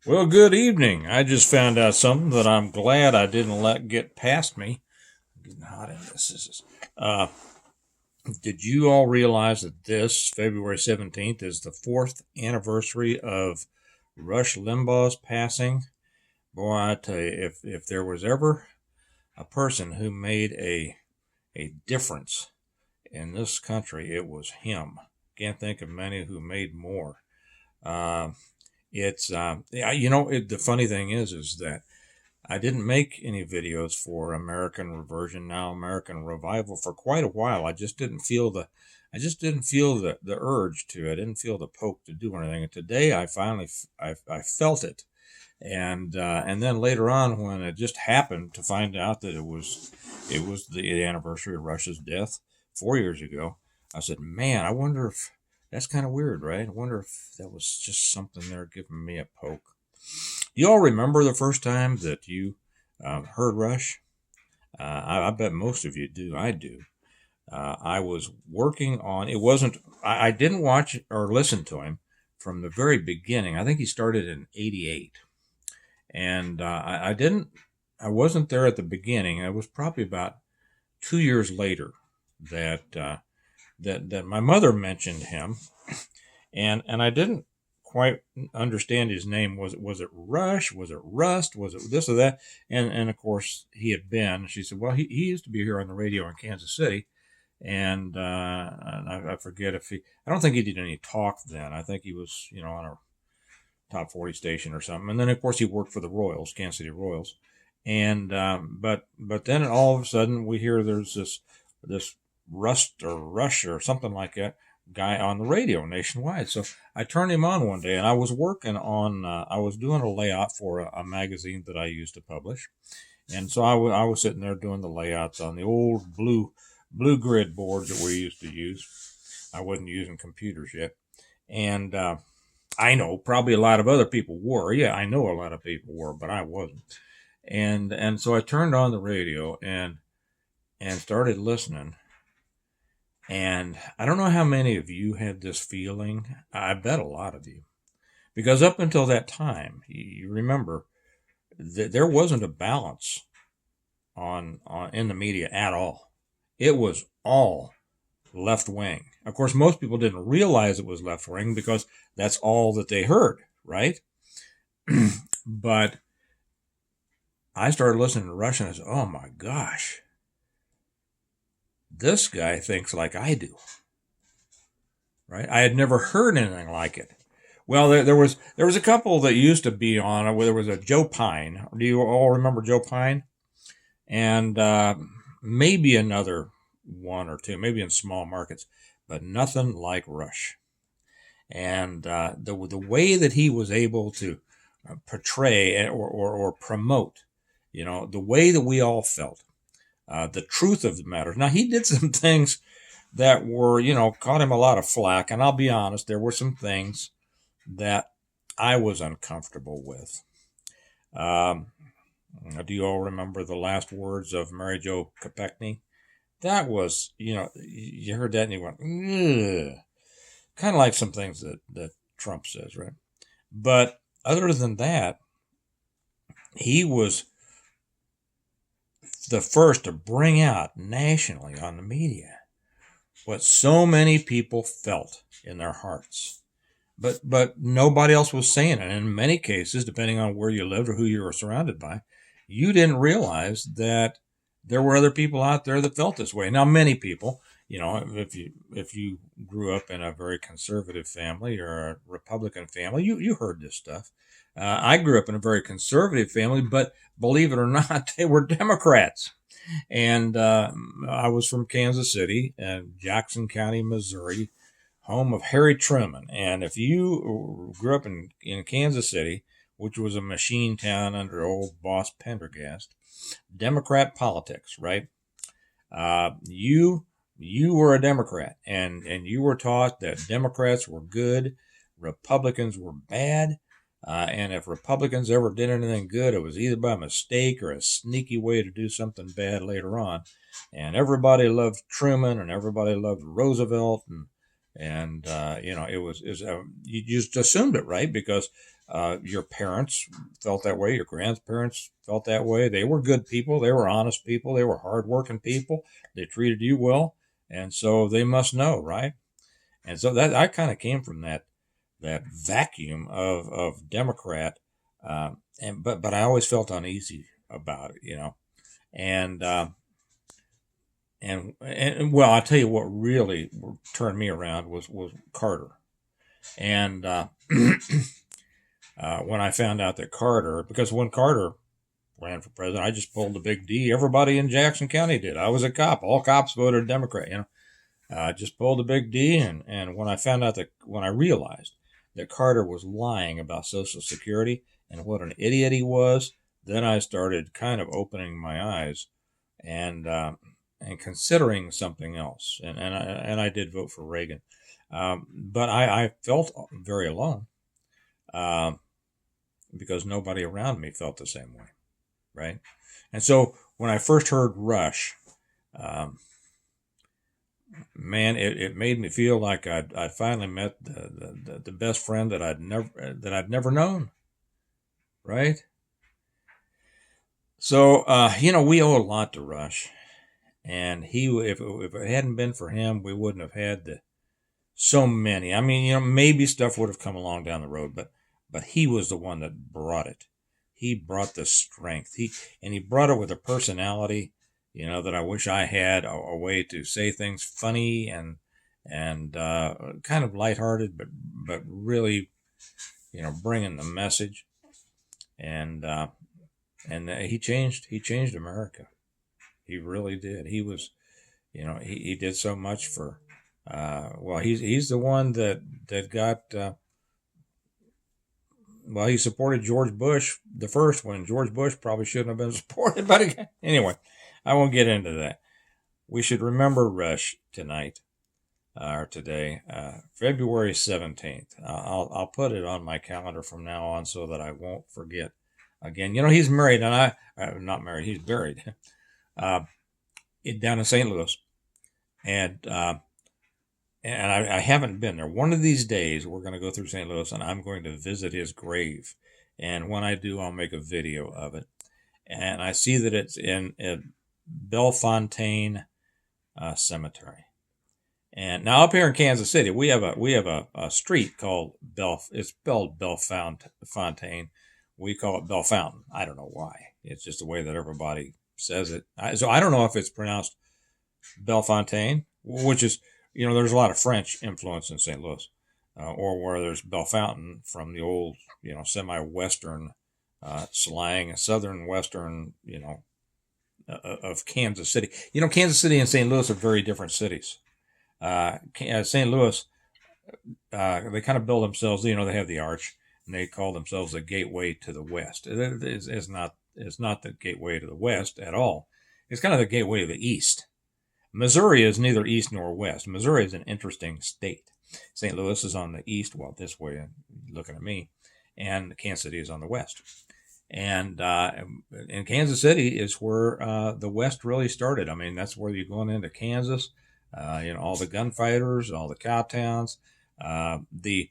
Well, good evening. I just found out something that I'm glad I didn't let get past me. I'm getting hot in this. Uh, did you all realize that this February 17th is the fourth anniversary of Rush Limbaugh's passing? Boy, I tell you, if there was ever a person who made a difference in this country, it was him. Can't think of many who made more. Uh, yeah, the funny thing is that I didn't make any videos for American Reversion, now American Revival, for quite a while. I just didn't feel the urge to. I didn't feel the poke to do anything. And today I finally I felt it. And then later on, when it just happened to find out that it was the anniversary of Rush's death 4 years ago, I said, man, I wonder if that's kind of weird, right? I wonder if that was just something there giving me a poke. You all remember the first time that you heard Rush? I bet most of you do. I do. I was working on it. I didn't watch or listen to him from the very beginning. I think he started in '88, and I didn't. I wasn't there at the beginning. It was probably about 2 years later that that my mother mentioned him, and I didn't quite understand his name. Was it Rush? Was it Rust? Was it this or that? And of course he had been. She said, well, he used to be here on the radio in Kansas City, and I forget if he. I don't think he did any talk then. I think he was on a top 40 station or something. And then of course he worked for the Royals, Kansas City Royals. And but then all of a sudden we hear there's this Rust or Rush or something like that guy on the radio nationwide. So I turned him on one day, and I was working on I was doing a layout for a magazine that I used to publish, and so I was sitting there doing the layouts on the old blue grid boards that we used to use. I wasn't using computers yet, and I know probably a lot of other people were. Yeah, I know a lot of people were, but I wasn't. And so I turned on the radio and started listening. And I don't know how many of you had this feeling. I bet a lot of you, because up until that time, you remember that there wasn't a balance on in the media at all. It was all left wing. Of course, most people didn't realize it was left wing because that's all that they heard, right? But I started listening to Rush and I said, oh my gosh, this guy thinks like I do, right? I had never heard anything like it. Well, there was a couple that used to be on it. Where there was a Joe Pine. Do you all remember Joe Pine? And maybe another one or two, maybe in small markets, but nothing like Rush. And the way that he was able to portray or promote, the way that we all felt, the truth of the matter. Now he did some things that were, caught him a lot of flack, and I'll be honest, there were some things that I was uncomfortable with. Um, do you all remember the last words of Mary Jo Kopechne? That was, you heard that and you went, ugh. Kind of like some things that Trump says, right? But other than that, he was the first to bring out nationally on the media what so many people felt in their hearts. But nobody else was saying it. And in many cases, depending on where you lived or who you were surrounded by, you didn't realize that there were other people out there that felt this way. Now, many people, if you grew up in a very conservative family or a Republican family, you heard this stuff. I grew up in a very conservative family, but believe it or not, they were Democrats. And I was from Kansas City, Jackson County, Missouri, home of Harry Truman. And if you grew up in Kansas City, which was a machine town under old boss Pendergast, Democrat politics, right? You were a Democrat, and you were taught that Democrats were good, Republicans were bad, and if Republicans ever did anything good, it was either by mistake or a sneaky way to do something bad later on. And everybody loved Truman, and everybody loved Roosevelt, And you just assumed it, right? Because your parents felt that way, your grandparents felt that way. They were good people, they were honest people, they were hardworking people, they treated you well, and so they must know, right? And so that I kind of came from that vacuum of Democrat, but I always felt uneasy about it. And and well, I'll tell you what really turned me around was Carter. And when I found out that Carter, because when Carter ran for president, I just pulled the big D. Everybody in Jackson County did. I was a cop. All cops voted Democrat. Just pulled the big D. And when I found out when I realized that Carter was lying about Social Security and what an idiot he was, then I started kind of opening my eyes and considering something else. And I did vote for Reagan. But I felt very alone because nobody around me felt the same way, right? And so when I first heard Rush, man, it made me feel like I'd finally met the best friend that I'd never known, right? So we owe a lot to Rush, and if it hadn't been for him, we wouldn't have had so many. I mean, maybe stuff would have come along down the road, but he was the one that brought it. He brought the strength. He brought it with a personality, that I wish I had, a way to say things funny and kind of lighthearted, but really, bringing the message. And he changed America. He really did. He was, he did so much for. He's the one that got. He supported George Bush the first one. George Bush probably shouldn't have been supported, but anyway, I won't get into that. We should remember Rush tonight, or today, February 17th. I'll put it on my calendar from now on so that I won't forget. Again, he's married, and not married. He's buried down in St. Louis, and I haven't been there. One of these days, we're going to go through St. Louis, and I'm going to visit his grave. And when I do, I'll make a video of it. And I see that it's in Bellefontaine Cemetery. And now up here in Kansas City, we have a street called it's spelled Bellefontaine. We call it Bellefontaine. I don't know why. It's just the way that everybody says it. So I don't know if it's pronounced Bellefontaine, which is, there's a lot of French influence in St. Louis, or where there's Bellefontaine from the old, semi-Western slang, Southern Western, of Kansas City. Kansas City and St. Louis are very different cities. St. Louis, they kind of build themselves, they have the arch, and they call themselves the gateway to the West. It's not the gateway to the West at all. It's kind of the gateway to the East. Missouri is neither east nor west. Missouri is an interesting state. St. Louis is on the east, this way, looking at me, and Kansas City is on the west. And Kansas City is where the West really started. I mean, that's where you're going into Kansas. All the gunfighters, all the cow towns, the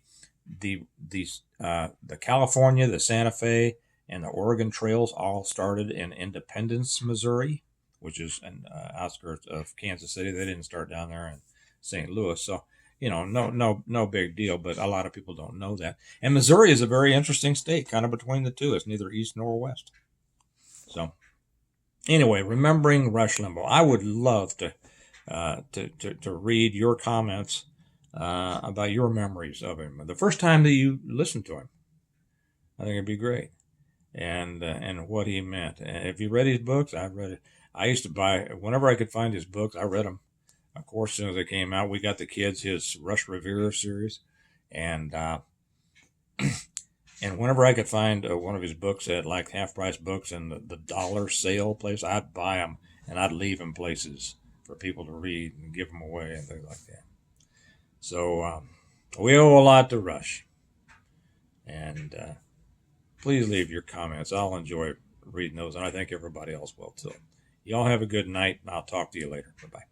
California, the Santa Fe, and the Oregon trails all started in Independence, Missouri, which is an outskirts of Kansas City. They didn't start down there in St. Louis. So, no big deal, but a lot of people don't know that. And Missouri is a very interesting state, kind of between the two. It's neither east nor west. So, anyway, remembering Rush Limbaugh. I would love to read your comments about your memories of him. The first time that you listened to him, I think it'd be great. And what he meant. And if you read his books, I've read it. I used to buy, whenever I could find his books, I read them. Of course, as soon as they came out, we got the kids his Rush Rivera series. And and whenever I could find one of his books at like half-price books and the dollar sale place, I'd buy them and I'd leave them places for people to read and give them away and things like that. So we owe a lot to Rush. And please leave your comments. I'll enjoy reading those, and I think everybody else will too. Y'all have a good night, and I'll talk to you later. Bye-bye.